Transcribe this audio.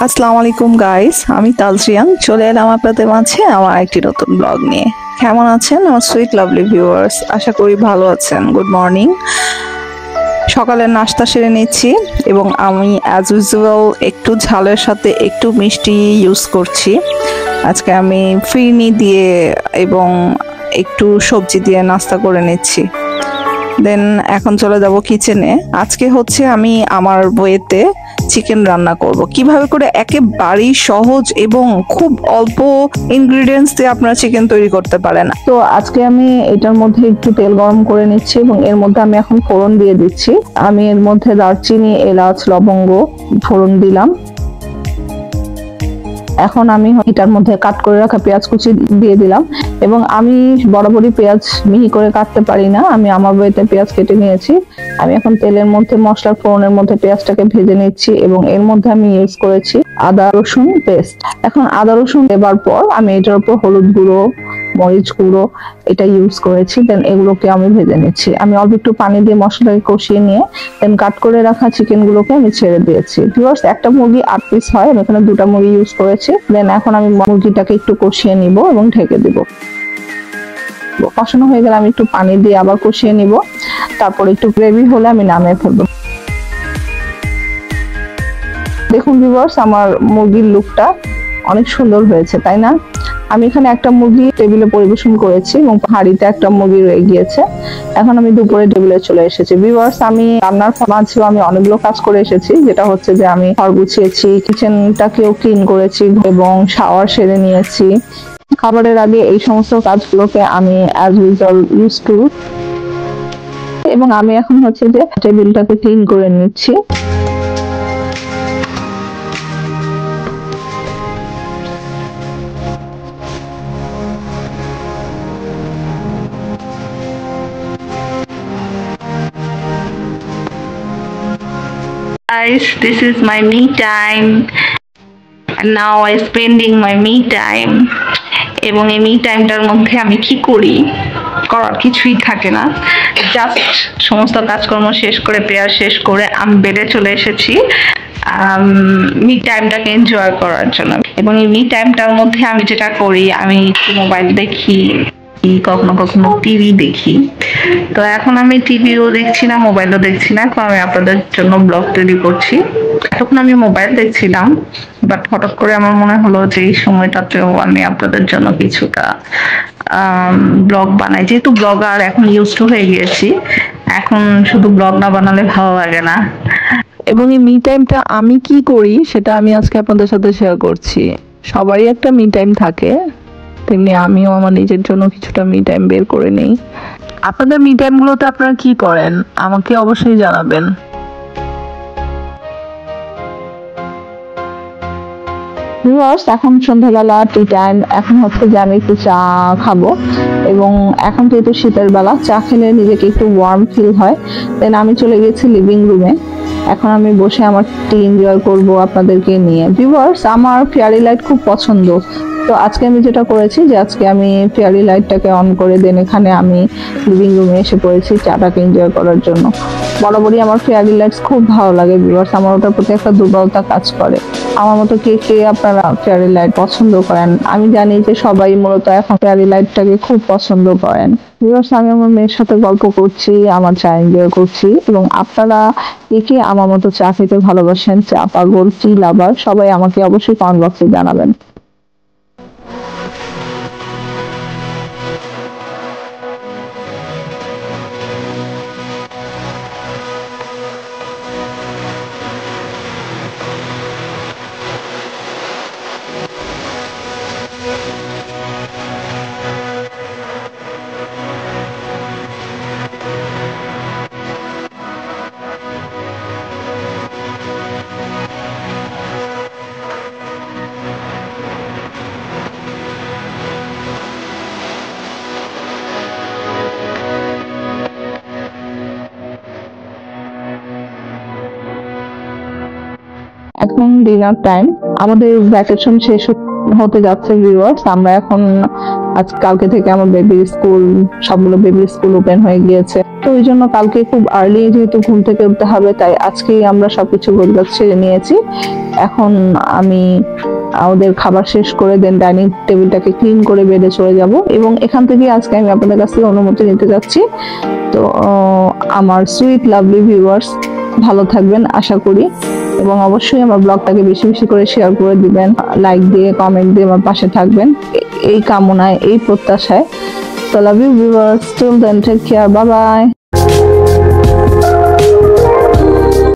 আসসালামু আলাইকুম গাইস, আমি তালজিয়ান চলে এলাম আপনাদের মাঝে আমার একটি নতুন ব্লগ নিয়ে। কেমন আছেন আমার সুইট লাভলি ভিউয়ার্স? আশা করি ভালো আছেন। Good morning. সকালের নাস্তা সেরে নিচ্ছি এবং আমি অ্যাজ ইউজুয়াল একটু ঝালের সাথে একটু মিষ্টি ইউজ করছি। আজকে আমি ফিরনি দিয়ে এবং একটু সবজি দিয়ে নাস্তা করে নিচ্ছি। দেন এখন চলে যাব কিচেনে। আজকে হচ্ছে আমি আমার ওয়েতে চিকেন রান্না করব। কিভাবে করে একেবারেই সহজ এবং খুব অল্প ইনগ্রেডিয়েন্টস দিয়ে আপনারা চিকেন তৈরি করতে পারেন। তো আজকে আমি এটার মধ্যে একটু তেল গরম করে নিচ্ছি এবং এর মধ্যে আমি এখন ফোড়ন দিয়ে দিচ্ছি। আমি এর মধ্যে দারচিনি, এলাচ, লবঙ্গ ফোড়ন দিলাম। এখন আমি এটার মধ্যে কাট করে রাখা পেঁয়াজ কুচি দিয়ে দিলাম এবং আমি বরাবরই পেঁয়াজ মিহি করে কাটতে পারি না, আমি আমার ওয়েতে পেঁয়াজ কেটে নিয়েছি। আমি এখন তেলের মধ্যে মশলার ফোড়নের মধ্যে পেঁয়াজটাকে ভেজে নিচ্ছি এবং এর মধ্যে আমি ইউজ করেছি আদা রসুন পেস্ট। এখন আদা রসুন দেবার পর আমি এটার উপর হলুদ গুঁড়ো, মরিচ গুঁড়ো এটা ইউজ করেছি। দেন এগুলোকে আমি ভেজে নিচ্ছি। আমি অল্প একটু পানি দিয়ে মশলাকে কষিয়ে নিয়ে দেন কাট করে রাখা চিকেন গুলোকে আমি ছেড়ে দিয়েছি। ভিউয়ার্স, একটা মুরগি 8 পিস হয়, আমি এখানে 2টা মুরগি ইউজ করেছি। দেন এখন আমি মুরগিটাকে একটু কষিয়ে নিব এবং ঢেকে দিব। কষানো হয়ে গেলে আমি একটু পানি দিয়ে আবার কষিয়ে নিব। তারপর একটু গ্রেভি হলে আমি নামিয়ে ফেলবো। দেখুন ভিউয়ার্স, আমার মুরগির লুকটা অনেক সুন্দর হয়েছে, তাই না? আমি এখানে একটা মুরগি টেবিলে পরিবেশন করেছি এবং হাঁড়িতে একটা মুরগি রয়ে গিয়েছে। এখন আমি দুপুরে টেবিলে চলে এসেছি। ভিউয়ার্স, আমি রান্নার মাঝেও আমি অনেকগুলো কাজ করে এসেছি, যেটা হচ্ছে যে আমি ঘর গুছিয়েছি, কিচেনটাকেও ক্লিন করেছি এবং শাওয়ার সেরে নিয়েছি। খাবারের আগে এই সমস্ত কাজগুলোকে আমি অ্যাজ ইউজুয়াল ইউজ টু, এবং আমি এখন হচ্ছে যে টেবিলটাকে ক্লিন করে নিচ্ছি। Guys, this is my me time and now I spending my me time. এবং এই মি টাইমটার মধ্যে আমি কি করি? করার কিছুই থাকে না, জাস্ট সমস্ত কাজকর্ম শেষ করে প্রেয়ার শেষ করে আমি বেডে চলে এসেছি মি টাইমটাকে এনজয় করার জন্য। এবং এই মি টাইমটার মধ্যে আমি যেটা করি, আমি একটু মোবাইল দেখি, কখনো কখনো টিভি দেখি। তো এখন আমি টিভিও দেখছি না, মোবাইলও দেখছি না, এখন আমি আপনাদের জন্য ব্লগ তৈরি করছি। তখন আমি মোবাইল দেখছিলাম, বাট হঠাৎ করে আমার মনে হলো যে এই সময়টাতেও আমি আপনাদের জন্য কিছুটা ব্লগ বানাই। যেহেতু ব্লগার এখন ইউজ টু হয়ে গিয়েছি, এখন শুধু ব্লগ না বানালে ভালো লাগে না। এবং এই মি টাইমটা আমি কি করি সেটা আমি আজকে আপনাদের সাথে শেয়ার করছি। সবারই একটা মি টাইম থাকে, তেমনি আমিও আমার নিজের জন্য কিছুটা মি টাইম বের করে নেই। আপনাদের মি টাইম গুলোতে আপনারা কি করেন আমাকে অবশ্যই জানাবেন। এখন সন্ধ্যাবেলা টি টাইম, এখন হচ্ছে যে আমি একটু চা খাবো এবং এখন তো একটু শীতের বেলা, চা খেলে নিজেকে একটু ওয়ার্ম ফিল হয়। দেন আমি চলে গেছি লিভিং রুমে। এখন আমি বসে আমার টি এনজয় করবো আপনাদেরকে নিয়ে। ভিউয়ার্স, আমার ফেয়ারি লাইট খুব পছন্দ। তো আজকে আমি যেটা করেছি যে আজকে আমি ফেয়ারি লাইটটাকে অন করে দেন এখানে আমি লিভিং রুমে এসে পড়েছি চাটাকে এনজয় করার জন্য। বরাবরই আমার ফেয়ারি লাইটস খুব ভালো লাগে ভিউয়ার্স, আমার ওটার প্রতি একটা দুর্বলতা কাজ করে। আমার মতো কে কে আপনারা ফেয়ারি লাইট পছন্দ করেন? আমি জানি যে সবাই মূলত এখন ফেয়ারি লাইটটাকে খুব পছন্দ করেন। ভিউয়ার্স, আমি আমার মেয়ের সাথে গল্প করছি, আমার চা এনজয় করছি, এবং আপনারা কে কে আমার মতো চা খেতে ভালোবাসেন, চা পাগল, টি লাভার, সবাই আমাকে অবশ্যই কমেন্ট বক্সে জানাবেন। এখন ডিনার টাইম, আমাদের ভ্যাকেশন শেষ হতে যাচ্ছে ভিউয়ার্স। আমরা এখন আজ কালকে থেকে আমার বেবির স্কুল, সবগুলো বেবির স্কুল ওপেন হয়ে গিয়েছে। তো ওই জন্য কালকে খুব আর্লি যেহেতু ঘুম থেকে উঠতে হবে, তাই আজকেই আমরা সবকিছু গোছগাছ ছেড়ে নিয়েছি। এখন আমি ওদের খাবার শেষ করে দেন ডাইনিং টেবিলটাকে ক্লিন করে বেডে চলে যাব, এবং এখান থেকে আজকে আমি আপনাদের কাছ থেকে অনুমতি নিতে যাচ্ছি। তো আমার সুইট লাভলি ভিউয়ার্স, ভালো থাকবেন আশা করি, এবং অবশ্যই আমার ব্লগটাকে বেশি বেশি করে শেয়ার করে দিবেন, লাইক দিয়ে কমেন্ট দিয়ে আমার পাশে থাকবেন, এই কামনায়, এই প্রত্যাশায়। So love you viewers, till then take care, bye bye.